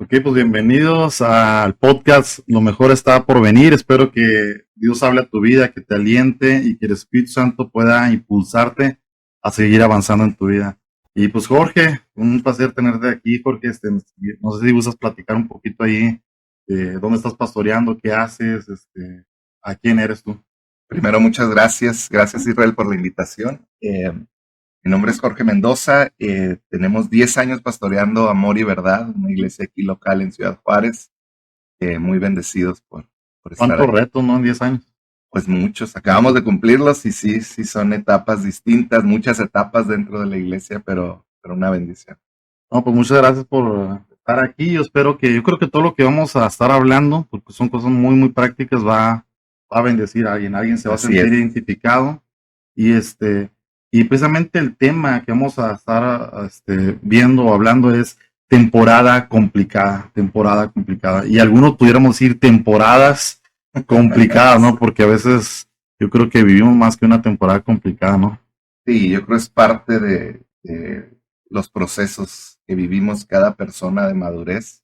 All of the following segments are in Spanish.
Ok, pues bienvenidos al podcast Lo mejor está por venir. Espero que Dios hable a tu vida, que te aliente y que el Espíritu Santo pueda impulsarte a seguir avanzando en tu vida. Y pues Jorge, un placer tenerte aquí, Jorge. No sé si gustas platicar un poquito ahí de dónde estás pastoreando, qué haces, a quién eres tú. Primero, muchas gracias. Gracias, Israel, por la invitación. Mi nombre es Jorge Mendoza. Tenemos 10 años pastoreando Amor y Verdad, una iglesia aquí local en Ciudad Juárez. Muy bendecidos por estar ¿Cuántos aquí. retos, no, en 10 años? Pues muchos. Acabamos de cumplirlos y sí son etapas distintas, muchas etapas dentro de la iglesia, pero una bendición. No, pues muchas gracias por estar aquí. Yo creo que todo lo que vamos a estar hablando, porque son cosas muy, muy prácticas, va a bendecir a alguien. Alguien se va a Así sentir es. identificado. Y y precisamente el tema que vamos a estar viendo o hablando es temporada complicada, temporada complicada. Y algunos pudiéramos decir temporadas complicadas, ¿no? Porque a veces yo creo que vivimos más que una temporada complicada, ¿no? Sí, yo creo que es parte de los procesos que vivimos cada persona de madurez.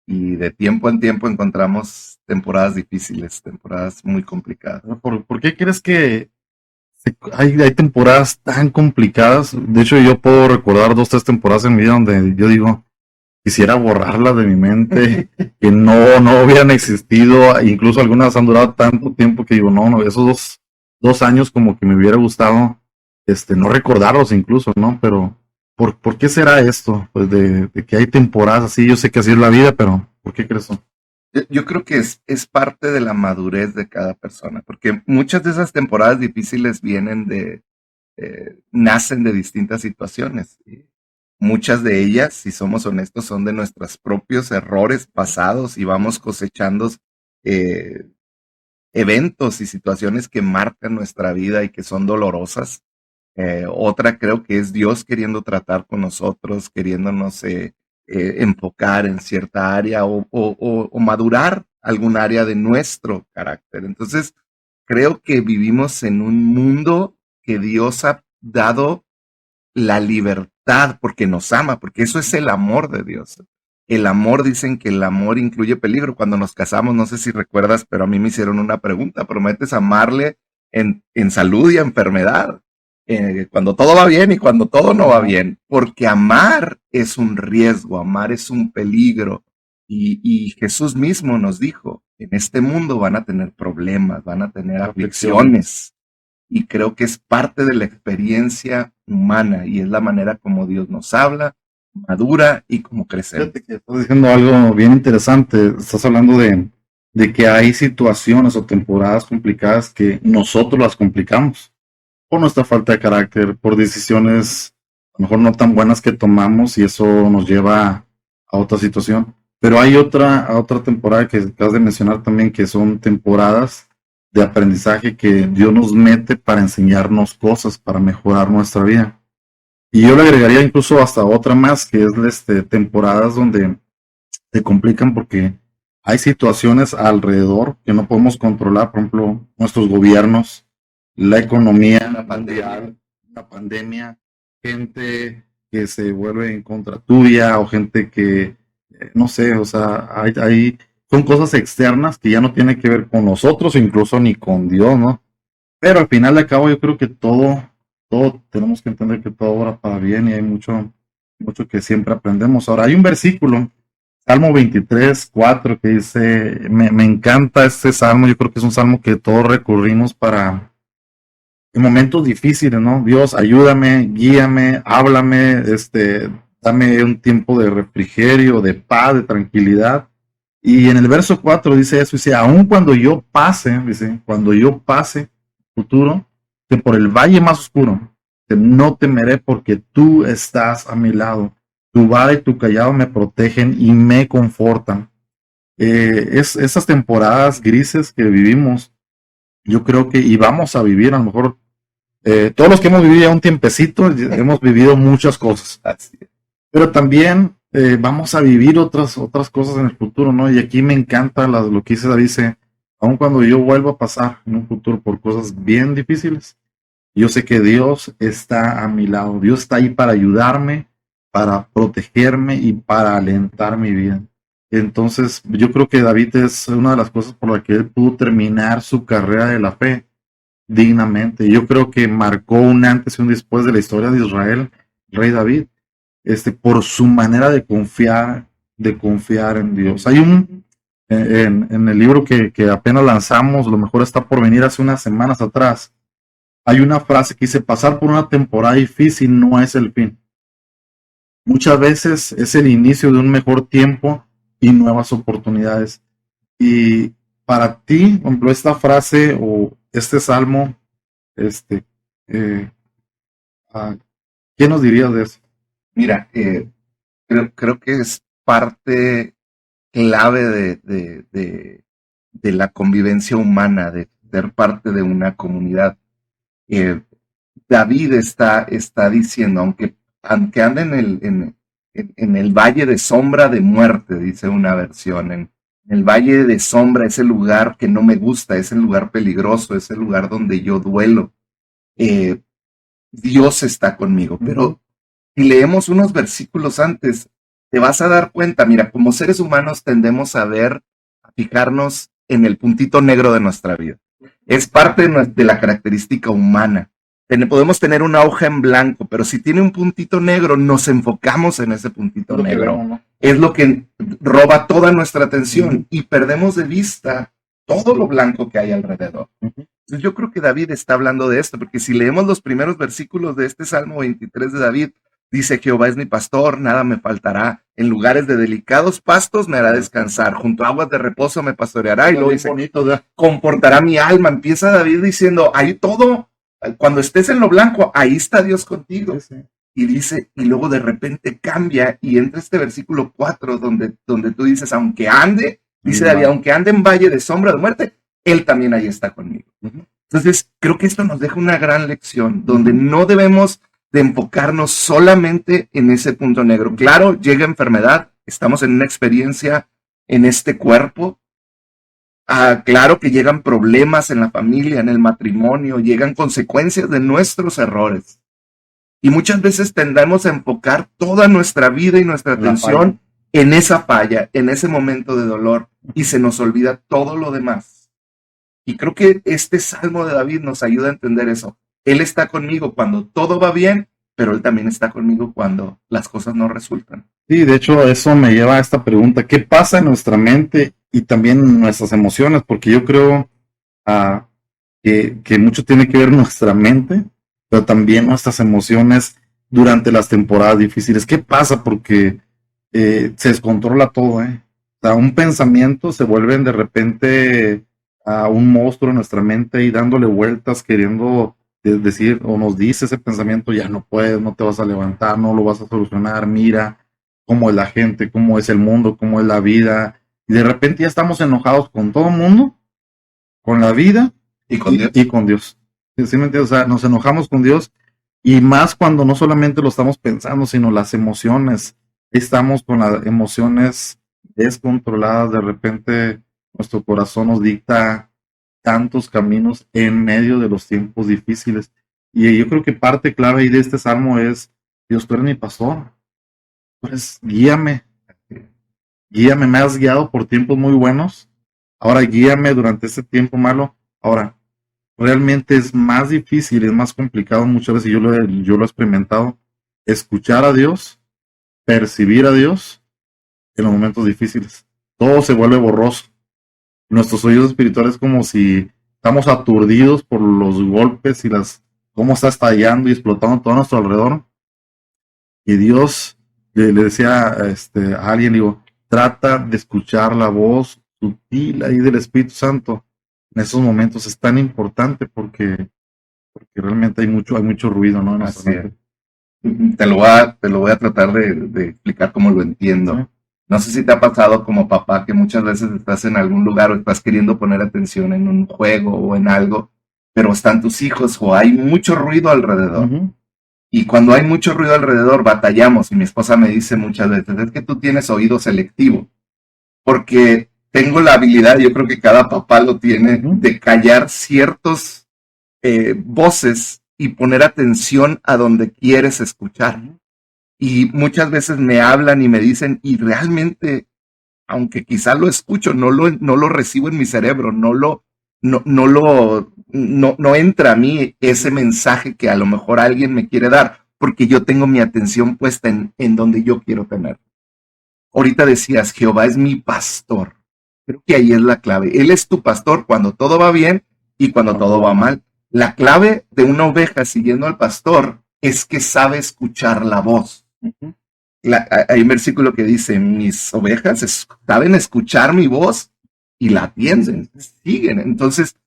Y de tiempo en tiempo encontramos temporadas difíciles, temporadas muy complicadas. ¿Por qué crees que hay temporadas tan complicadas? De hecho, yo puedo recordar dos, tres temporadas en mi vida donde yo digo, quisiera borrarlas de mi mente, que no hubieran existido, incluso algunas han durado tanto tiempo que digo, no, esos dos años como que me hubiera gustado, no recordarlos incluso, ¿no? Pero, ¿por qué será esto? Pues de que hay temporadas así, yo sé que así es la vida, pero ¿por qué crees eso? Yo creo que es parte de la madurez de cada persona, porque muchas de esas temporadas difíciles nacen de distintas situaciones. Y muchas de ellas, si somos honestos, son de nuestros propios errores pasados y vamos cosechando eh, eventos y situaciones que marcan nuestra vida y que son dolorosas. Otra creo que es Dios queriendo tratar con nosotros, queriéndonos enfocar en cierta área o madurar algún área de nuestro carácter. Entonces, creo que vivimos en un mundo que Dios ha dado la libertad porque nos ama, porque eso es el amor de Dios. El amor, dicen que el amor incluye peligro. Cuando nos casamos, no sé si recuerdas, pero a mí me hicieron una pregunta. ¿Prometes amarle en salud y enfermedad? Cuando todo va bien y cuando todo no va bien. Porque amar es un riesgo, amar es un peligro. Y Jesús mismo nos dijo, en este mundo van a tener problemas, van a tener aflicciones. Y creo que es parte de la experiencia humana y es la manera como Dios nos habla, madura y como crecemos. Fíjate que estás diciendo algo bien interesante. Estás hablando de que hay situaciones o temporadas complicadas que nosotros las complicamos por nuestra falta de carácter, por decisiones a lo mejor no tan buenas que tomamos y eso nos lleva a otra situación. Pero hay otra temporada que acabas de mencionar también, que son temporadas de aprendizaje que Dios nos mete para enseñarnos cosas, para mejorar nuestra vida. Y yo le agregaría incluso hasta otra más, que es temporadas donde se complican porque hay situaciones alrededor que no podemos controlar, por ejemplo, nuestros gobiernos, la economía mundial, la pandemia, gente que se vuelve en contra tuya o gente que, no sé, o sea, son cosas externas que ya no tienen que ver con nosotros, incluso ni con Dios, ¿no? Pero al final de cabo yo creo que todo tenemos que entender que todo obra para bien y hay mucho que siempre aprendemos. Ahora, hay un versículo, Salmo 23:4, que dice, me encanta este salmo, yo creo que es un salmo que todos recurrimos para en momentos difíciles, ¿no? Dios, ayúdame, guíame, háblame, dame un tiempo de refrigerio, de paz, de tranquilidad. Y en el verso 4 dice eso, dice, aun cuando yo pase, dice, cuando yo pase futuro, que por el valle más oscuro, que no temeré porque tú estás a mi lado. Tu vara y tu callado me protegen y me confortan. Esas temporadas grises que vivimos, yo creo que, y vamos a vivir, a lo mejor, todos los que hemos vivido ya un tiempecito, hemos vivido muchas cosas. Pero también vamos a vivir otras cosas en el futuro, ¿no? Y aquí me encanta lo que dice David, dice, aun cuando yo vuelva a pasar en un futuro por cosas bien difíciles, yo sé que Dios está a mi lado, Dios está ahí para ayudarme, para protegerme y para alentar mi vida. Entonces, yo creo que David es una de las cosas por las que él pudo terminar su carrera de la fe dignamente. Yo creo que marcó un antes y un después de la historia de Israel, el rey David, por su manera de confiar en Dios. Hay en el libro que apenas lanzamos, lo mejor está por venir, hace unas semanas atrás, hay una frase que dice: pasar por una temporada difícil no es el fin. Muchas veces es el inicio de un mejor tiempo y nuevas oportunidades. Y para ti, por ejemplo, esta frase o este salmo, este, eh, ah, ¿qué nos dirías de eso? Mira, creo que es parte clave de la convivencia humana, de ser parte de una comunidad. David está diciendo, aunque ande en el valle de sombra de muerte, dice una versión, en el valle de sombra, es el lugar que no me gusta, es el lugar peligroso, es el lugar donde yo duelo. Dios está conmigo, pero si leemos unos versículos antes, te vas a dar cuenta, mira, como seres humanos tendemos a fijarnos en el puntito negro de nuestra vida. Es parte de la característica humana. Podemos tener una hoja en blanco, pero si tiene un puntito negro, nos enfocamos en ese puntito negro. Vemos, ¿no? Es lo que roba toda nuestra atención y perdemos de vista todo lo blanco que hay alrededor. Entonces yo creo que David está hablando de esto, porque si leemos los primeros versículos de este Salmo 23 de David, dice: Jehová es mi pastor, nada me faltará. En lugares de delicados pastos me hará descansar. Junto a aguas de reposo me pastoreará. Y luego dice: comportará mi alma. Empieza David diciendo: ahí todo, cuando estés en lo blanco, ahí está Dios contigo. Sí. Y dice, y luego de repente cambia y entra este versículo 4 donde tú dices: aunque ande, dice David, aunque ande en valle de sombra de muerte, Él también ahí está conmigo. Entonces, creo que esto nos deja una gran lección, donde no debemos de enfocarnos solamente en ese punto negro. Claro, llega enfermedad, estamos en una experiencia en este cuerpo. Claro que llegan problemas en la familia, en el matrimonio, llegan consecuencias de nuestros errores. Y muchas veces tendemos a enfocar toda nuestra vida y nuestra atención en esa falla, en ese momento de dolor, y se nos olvida todo lo demás. Y creo que este Salmo de David nos ayuda a entender eso. Él está conmigo cuando todo va bien, pero Él también está conmigo cuando las cosas no resultan. Sí, de hecho, eso me lleva a esta pregunta: ¿qué pasa en nuestra mente y también en nuestras emociones? Porque yo creo que mucho tiene que ver nuestra mente, pero también nuestras emociones durante las temporadas difíciles. ¿Qué pasa? Porque se descontrola todo, ¿eh? O sea, un pensamiento se vuelve de repente a un monstruo en nuestra mente y dándole vueltas, queriendo decir, o nos dice ese pensamiento: ya no puedes, no te vas a levantar, no lo vas a solucionar, mira cómo es la gente, cómo es el mundo, cómo es la vida. Y de repente ya estamos enojados con todo el mundo, con la vida y con Dios. Y con Dios. ¿Sí me entiendes? O sea, nos enojamos con Dios, y más cuando no solamente lo estamos pensando, sino las emociones. Estamos con las emociones descontroladas, de repente nuestro corazón nos dicta tantos caminos en medio de los tiempos difíciles. Y yo creo que parte clave ahí de este salmo es: Dios, tú eres mi pastor, pues guíame, me has guiado por tiempos muy buenos, ahora guíame durante este tiempo malo. Ahora, realmente es más difícil, es más complicado muchas veces, yo lo he experimentado, escuchar a Dios, percibir a Dios en los momentos difíciles. Todo se vuelve borroso. Nuestros oídos espirituales, como si estamos aturdidos por los golpes y cómo está estallando y explotando todo a nuestro alrededor. Y Dios le decía a alguien, digo, trata de escuchar la voz sutil ahí del Espíritu Santo. En esos momentos es tan importante porque realmente hay mucho ruido, ¿no? Así es. Te lo voy a tratar de explicar cómo lo entiendo. ¿Sí? No sé si te ha pasado como papá que muchas veces estás en algún lugar o estás queriendo poner atención en un juego o en algo, pero están tus hijos o hay mucho ruido alrededor. Y cuando hay mucho ruido alrededor, batallamos. Y mi esposa me dice muchas veces: es que tú tienes oído selectivo. Porque tengo la habilidad, yo creo que cada papá lo tiene, de callar ciertos voces y poner atención a donde quieres escuchar. Y muchas veces me hablan y me dicen, y realmente aunque quizá lo escucho, no lo recibo en mi cerebro, no entra a mí ese mensaje que a lo mejor alguien me quiere dar, porque yo tengo mi atención puesta en donde yo quiero tener. Ahorita decías, Jehová es mi pastor. Creo que ahí es la clave. Él es tu pastor cuando todo va bien y cuando todo va mal. La clave de una oveja siguiendo al pastor es que sabe escuchar la voz. Hay un versículo que dice, mis ovejas saben escuchar mi voz y la atienden, siguen. Entonces,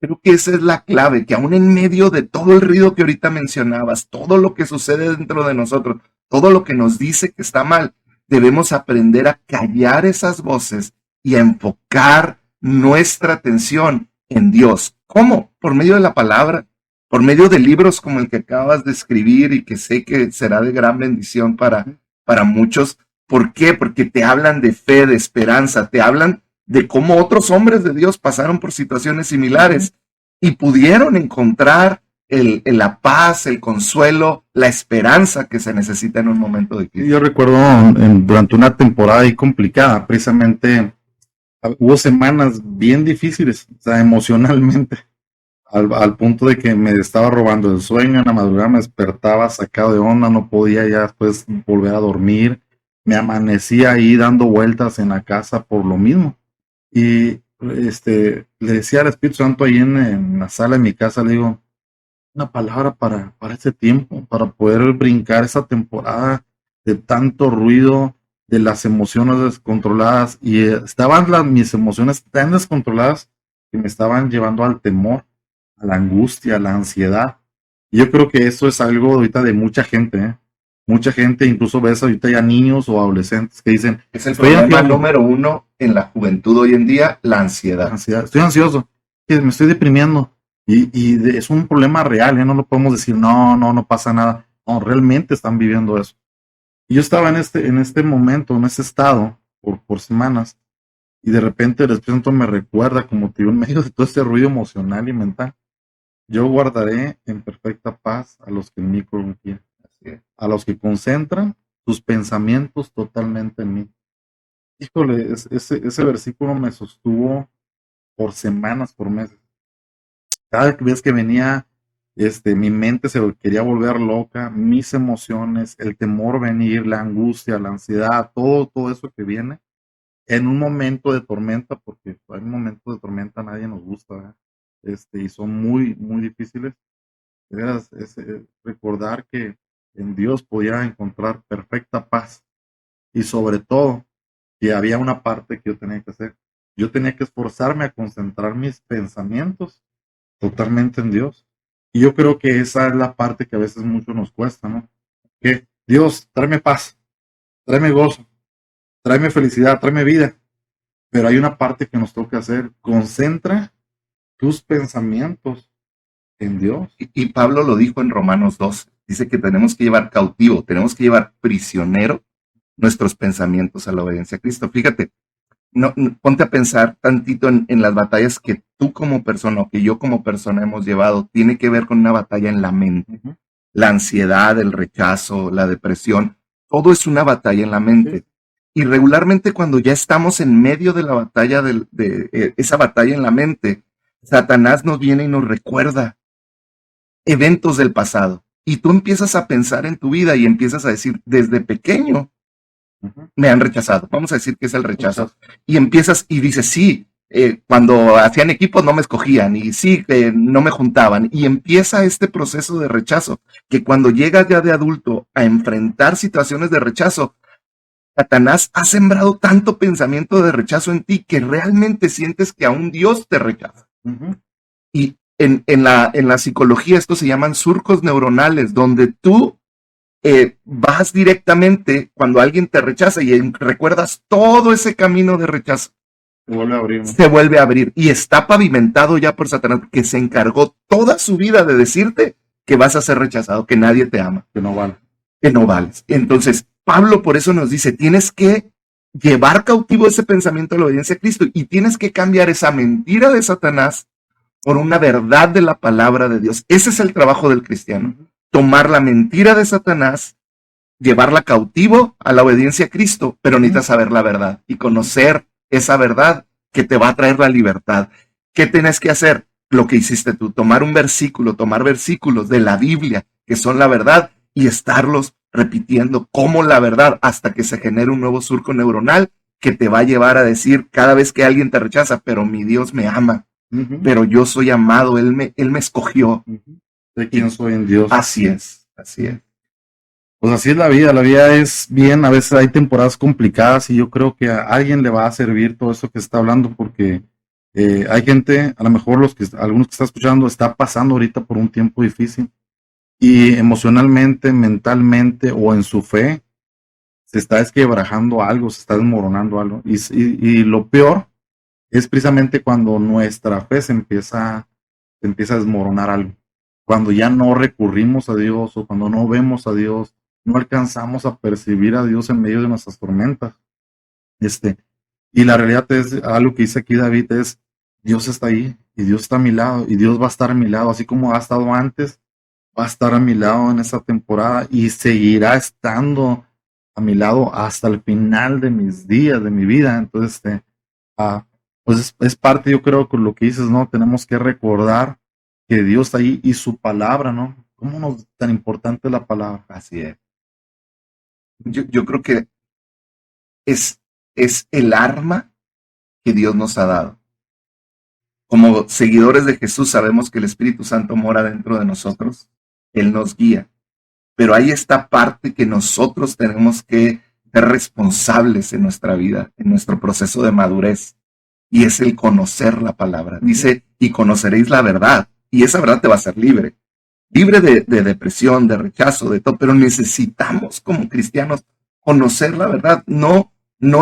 creo que esa es la clave, que aún en medio de todo el ruido que ahorita mencionabas, todo lo que sucede dentro de nosotros, todo lo que nos dice que está mal, debemos aprender a callar esas voces y a enfocar nuestra atención en Dios. ¿Cómo? Por medio de la palabra, por medio de libros como el que acabas de escribir y que sé que será de gran bendición para muchos. ¿Por qué? Porque te hablan de fe, de esperanza, te hablan de cómo otros hombres de Dios pasaron por situaciones similares y pudieron encontrar la paz, el consuelo, la esperanza que se necesita en un momento de crisis. Yo recuerdo durante una temporada ahí complicada, precisamente hubo semanas bien difíciles, o sea, emocionalmente, al punto de que me estaba robando el sueño, en la madrugada me despertaba sacado de onda, no podía ya después volver a dormir, me amanecía ahí dando vueltas en la casa por lo mismo. Y le decía al Espíritu Santo ahí en la sala de mi casa, le digo, una palabra para ese tiempo, para poder brincar esa temporada de tanto ruido, de las emociones descontroladas, y estaban mis emociones tan descontroladas que me estaban llevando al temor, a la angustia, a la ansiedad. Y yo creo que eso es algo ahorita de mucha gente, ¿eh? Mucha gente, incluso ves ahorita ya niños o adolescentes que dicen, es el problema número uno en la juventud hoy en día, la ansiedad. Estoy ansioso, me estoy deprimiendo. Y es un problema real, ¿eh? No lo podemos decir, no pasa nada. No, realmente están viviendo eso. Y yo estaba en este momento, en ese estado, por semanas, y de repente el Espíritu Santo me recuerda, como te digo, en medio de todo este ruido emocional y mental, yo guardaré en perfecta paz a los que en mí confían, a los que concentran sus pensamientos totalmente en mí. Híjole, ese versículo me sostuvo por semanas, por meses. Cada vez que venía, mi mente se quería volver loca, mis emociones, el temor venir, la angustia, la ansiedad, todo eso que viene en un momento de tormenta, porque hay un momento de tormenta, nadie nos gusta, ¿verdad? Y son muy, muy difíciles. Recordar que en Dios podía encontrar perfecta paz y sobre todo que había una parte que yo tenía que hacer. Yo tenía que esforzarme a concentrar mis pensamientos totalmente en Dios. Y yo creo que esa es la parte que a veces mucho nos cuesta, ¿no? Que Dios, tráeme paz, tráeme gozo, tráeme felicidad, tráeme vida. Pero hay una parte que nos toca hacer. Concentra tus pensamientos en Dios. Y Pablo lo dijo en Romanos 2. Dice que tenemos que llevar cautivo, tenemos que llevar prisionero nuestros pensamientos a la obediencia a Cristo. Fíjate, ponte a pensar tantito en las batallas que tú como persona o que yo como persona hemos llevado. Tiene que ver con una batalla en la mente. La ansiedad, el rechazo, la depresión, todo es una batalla en la mente. Y regularmente cuando ya estamos en medio de la batalla, de esa batalla en la mente, Satanás nos viene y nos recuerda eventos del pasado. Y tú empiezas a pensar en tu vida y empiezas a decir, desde pequeño me han rechazado. Vamos a decir que es el rechazo. Y empiezas y dices, sí, cuando hacían equipos no me escogían y sí, no me juntaban. Y empieza este proceso de rechazo, que cuando llegas ya de adulto a enfrentar situaciones de rechazo, Satanás ha sembrado tanto pensamiento de rechazo en ti que realmente sientes que aún Dios te rechaza. Y en la psicología esto se llaman surcos neuronales, donde tú vas directamente cuando alguien te rechaza y recuerdas todo ese camino de rechazo. Se vuelve a abrir y está pavimentado ya por Satanás, que se encargó toda su vida de decirte que vas a ser rechazado, que nadie te ama, que no vale. Que no vales. Entonces, Pablo por eso nos dice, tienes que llevar cautivo ese pensamiento a la obediencia a Cristo y tienes que cambiar esa mentira de Satanás por una verdad de la palabra de Dios. Ese es el trabajo del cristiano. Tomar la mentira de Satanás llevarla cautivo a la obediencia a Cristo, pero necesitas saber la verdad y conocer esa verdad que te va a traer la libertad. ¿Qué tienes que hacer? Lo que hiciste tú, tomar un versículo, tomar versículos de la Biblia, que son la verdad, y estarlos repitiendo como la verdad hasta que se genere un nuevo surco neuronal que te va a llevar a decir cada vez que alguien te rechaza, pero mi Dios me ama, pero yo soy amado, Él me escogió. ¿De quién soy en Dios? Así es, así es. Pues así es la vida es bien, a veces hay temporadas complicadas y yo creo que a alguien le va a servir todo eso que está hablando porque hay gente, a lo mejor algunos que están escuchando, está pasando ahorita por un tiempo difícil y emocionalmente, mentalmente o en su fe se está desquebrajando algo, se está desmoronando algo y lo peor es precisamente cuando nuestra fe se empieza a desmoronar algo, cuando ya no recurrimos a Dios o cuando no vemos a Dios, no alcanzamos a percibir a Dios en medio de nuestras tormentas. Y la realidad es, algo que dice aquí David es, Dios está ahí y Dios está a mi lado y Dios va a estar a mi lado, así como ha estado antes, va a estar a mi lado en esta temporada y seguirá estando a mi lado hasta el final de mis días, de mi vida. Entonces, pues es parte, yo creo, con lo que dices, ¿no? Tenemos que recordar que Dios está ahí y su palabra, ¿no? ¿Cómo nos tan importante la palabra? Así es. Yo creo que es el arma que Dios nos ha dado. Como seguidores de Jesús sabemos que el Espíritu Santo mora dentro de nosotros. Él nos guía. Pero hay esta parte que nosotros tenemos que ser responsables en nuestra vida, en nuestro proceso de madurez. Y es el conocer la palabra. Dice, y conoceréis la verdad. Y esa verdad te va a hacer libre. Libre de depresión, de rechazo, de todo. Pero necesitamos como cristianos conocer la verdad. No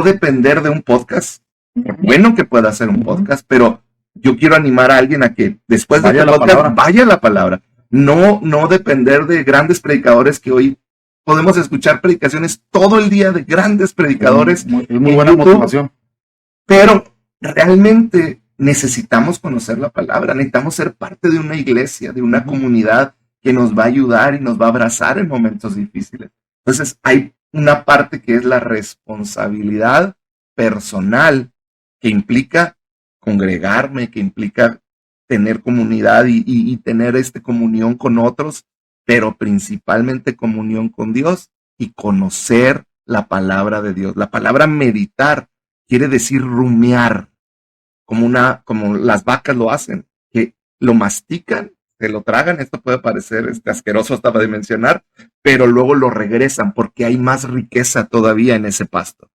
depender de un podcast. Bueno que pueda hacer un podcast, pero yo quiero animar a alguien a que después de este podcast vaya a la palabra. No depender de grandes predicadores que hoy podemos escuchar predicaciones todo el día de grandes predicadores. Muy buena YouTube, motivación. Pero realmente necesitamos conocer la palabra, necesitamos ser parte de una iglesia, de una comunidad que nos va a ayudar y nos va a abrazar en momentos difíciles. Entonces hay una parte que es la responsabilidad personal, que implica congregarme, que implica tener comunidad y tener comunión con otros, pero principalmente comunión con Dios y conocer la palabra de Dios. La palabra meditar quiere decir rumiar, como las vacas lo hacen, que lo mastican, se lo tragan. Esto puede parecer asqueroso hasta para dimensionar, pero luego lo regresan porque hay más riqueza todavía en ese pasto.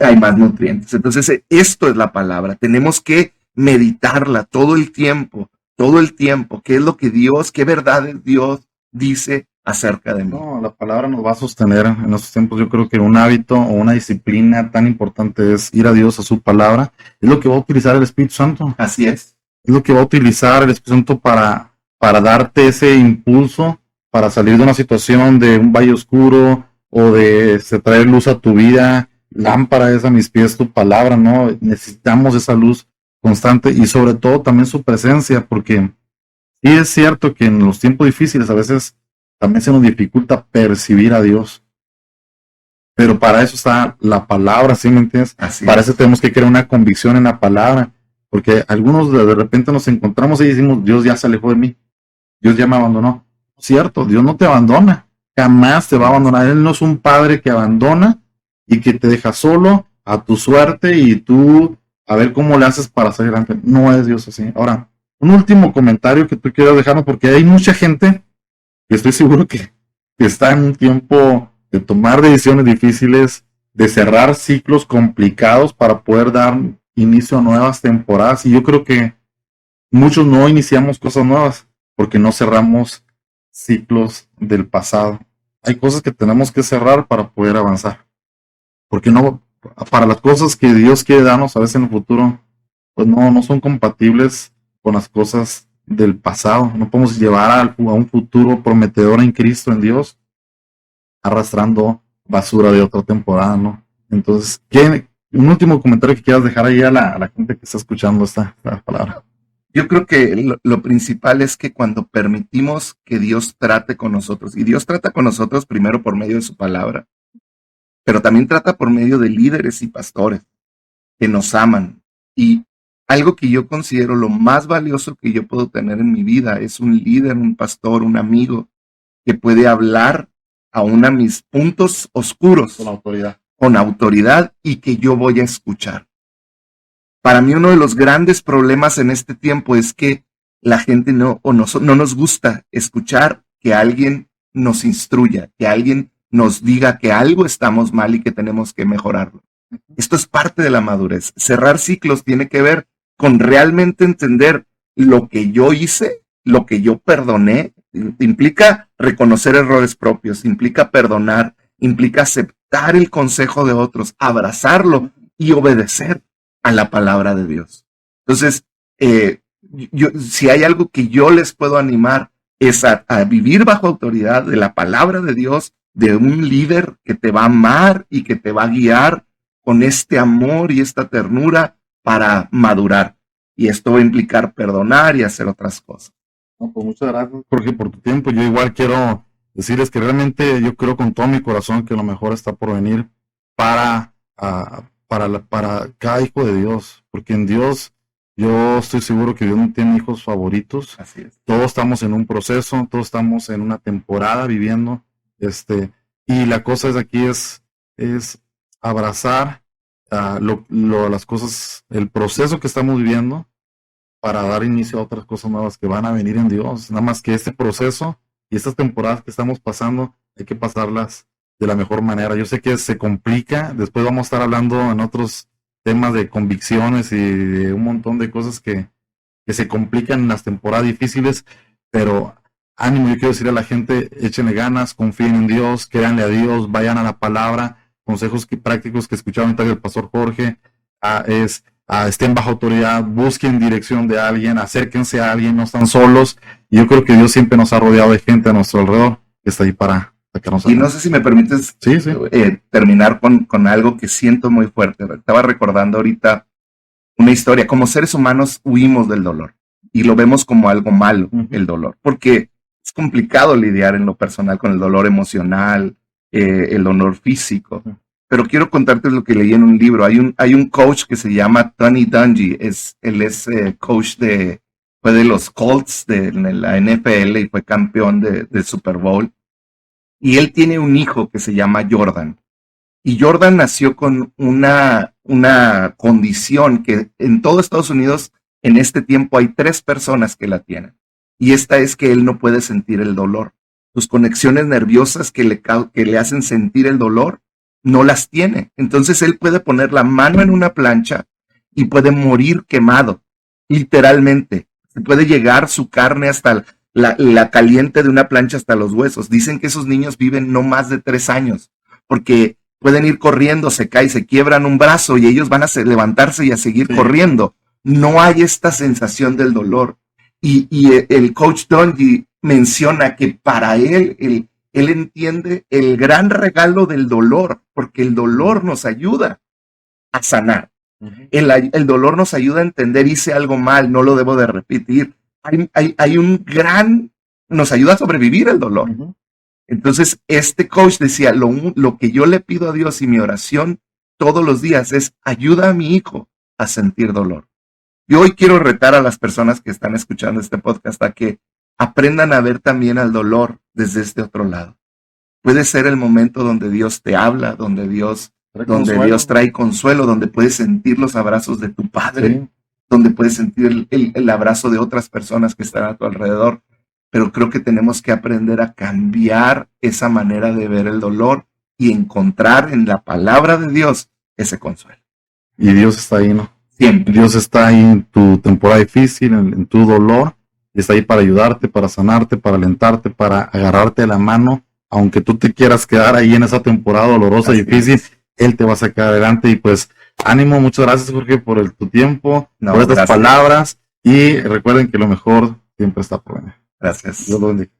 Hay más nutrientes. Entonces, esto es la palabra. Tenemos que meditarla todo el tiempo. ¿Qué es lo que Dios, qué verdades Dios dice acerca de mí? No, la palabra nos va a sostener en estos tiempos. Yo creo que un hábito o una disciplina tan importante es ir a Dios, a su palabra. Es lo que va a utilizar el Espíritu Santo. Así es. Es lo que va a utilizar el Espíritu Santo para darte ese impulso, para salir de una situación de un valle oscuro o de traer luz a tu vida. Lámpara es a mis pies tu palabra, ¿no? Necesitamos esa luz constante y sobre todo también su presencia, porque sí es cierto que en los tiempos difíciles a veces también se nos dificulta percibir a Dios. Pero para eso está la palabra, ¿sí me entiendes? Para eso tenemos que crear una convicción en la palabra, porque algunos de repente nos encontramos y decimos, Dios ya se alejó de mí, Dios ya me abandonó. Cierto, Dios no te abandona, jamás te va a abandonar. Él no es un padre que abandona y que te deja solo a tu suerte y tú a ver cómo le haces para salir adelante. No es Dios así. Ahora, un último comentario que tú quieras dejarnos, porque hay mucha gente que estoy seguro que está en un tiempo de tomar decisiones difíciles, de cerrar ciclos complicados para poder dar inicio a nuevas temporadas. Y yo creo que muchos no iniciamos cosas nuevas porque no cerramos ciclos del pasado. Hay cosas que tenemos que cerrar para poder avanzar. Porque no, para las cosas que Dios quiere darnos a veces en el futuro, pues no son compatibles con las cosas del pasado. No podemos llevar a un futuro prometedor en Cristo, en Dios, arrastrando basura de otra temporada, ¿no? Entonces, un último comentario que quieras dejar ahí a la gente que está escuchando esta palabra. Yo creo que lo principal es que cuando permitimos que Dios trate con nosotros, y Dios trata con nosotros primero por medio de su palabra, pero también trata por medio de líderes y pastores que nos aman. Y algo que yo considero lo más valioso que yo puedo tener en mi vida es un líder, un pastor, un amigo que puede hablar aún a mis puntos oscuros con autoridad y que yo voy a escuchar. Para mí uno de los grandes problemas en este tiempo es que la gente no nos gusta escuchar que alguien nos instruya, que alguien nos diga que algo estamos mal y que tenemos que mejorarlo. Esto es parte de la madurez. Cerrar ciclos tiene que ver con realmente entender lo que yo hice, lo que yo perdoné. Implica reconocer errores propios, implica perdonar, implica aceptar el consejo de otros, abrazarlo y obedecer a la palabra de Dios. Entonces, si hay algo que yo les puedo animar es a vivir bajo autoridad de la palabra de Dios, de un líder que te va a amar y que te va a guiar con este amor y esta ternura para madurar. Y esto va a implicar perdonar y hacer otras cosas. No, pues muchas gracias, Jorge, por tu tiempo. Yo igual quiero decirles que realmente yo creo con todo mi corazón que lo mejor está por venir para cada hijo de Dios, porque en Dios yo estoy seguro que Dios no tiene hijos favoritos. Así es. Todos estamos en un proceso, todos estamos en una temporada viviendo, y la cosa es aquí es abrazar las cosas, el proceso que estamos viviendo para dar inicio a otras cosas nuevas que van a venir en Dios. Nada más que este proceso y estas temporadas que estamos pasando hay que pasarlas de la mejor manera. Yo sé que se complica, después vamos a estar hablando en otros temas de convicciones y de un montón de cosas que se complican en las temporadas difíciles, pero ánimo, yo quiero decirle a la gente, échenle ganas, confíen en Dios, créanle a Dios, vayan a la palabra, consejos prácticos que escucharon ahorita del pastor Jorge, estén bajo autoridad, busquen dirección de alguien, acérquense a alguien, no están solos. Y yo creo que Dios siempre nos ha rodeado de gente a nuestro alrededor que está ahí para sacarnos. Y no sé si me permites terminar con algo que siento muy fuerte. Estaba recordando ahorita una historia. Como seres humanos huimos del dolor y lo vemos como algo malo, el dolor, porque es complicado lidiar en lo personal con el dolor emocional, el dolor físico. Pero quiero contarte lo que leí en un libro. Hay un coach que se llama Tony Dungy. Él es coach fue de los Colts de la NFL y fue campeón del Super Bowl. Y él tiene un hijo que se llama Jordan. Y Jordan nació con una condición que en todo Estados Unidos en este tiempo hay 3 personas que la tienen. Y esta es que él no puede sentir el dolor. Sus conexiones nerviosas que le hacen sentir el dolor no las tiene. Entonces él puede poner la mano en una plancha y puede morir quemado, literalmente. Puede llegar su carne hasta la caliente de una plancha hasta los huesos. Dicen que esos niños viven no más de 3 años, porque pueden ir corriendo, se caen, se quiebran un brazo y ellos van a levantarse y a seguir corriendo. No hay esta sensación del dolor. Y el coach Dungy menciona que para él entiende el gran regalo del dolor, porque el dolor nos ayuda a sanar. El dolor nos ayuda a entender, hice algo mal, no lo debo de repetir. Nos ayuda a sobrevivir el dolor. Entonces, este coach decía, lo que yo le pido a Dios y mi oración todos los días es, ayuda a mi hijo a sentir dolor. Yo hoy quiero retar a las personas que están escuchando este podcast a que aprendan a ver también al dolor desde este otro lado. Puede ser el momento donde Dios te habla, donde Dios trae consuelo, donde puedes sentir los abrazos de tu padre, donde puedes sentir el abrazo de otras personas que están a tu alrededor. Pero creo que tenemos que aprender a cambiar esa manera de ver el dolor y encontrar en la palabra de Dios ese consuelo. Y Dios está ahí, ¿no? Siempre. Dios está ahí en tu temporada difícil, en tu dolor, y está ahí para ayudarte, para sanarte, para alentarte, para agarrarte de la mano. Aunque tú te quieras quedar ahí en esa temporada dolorosa y difícil, Él te va a sacar adelante. Y pues, ánimo, muchas gracias, Jorge, por tu tiempo, por estas palabras. Y recuerden que lo mejor siempre está por venir. Gracias. Dios lo bendiga.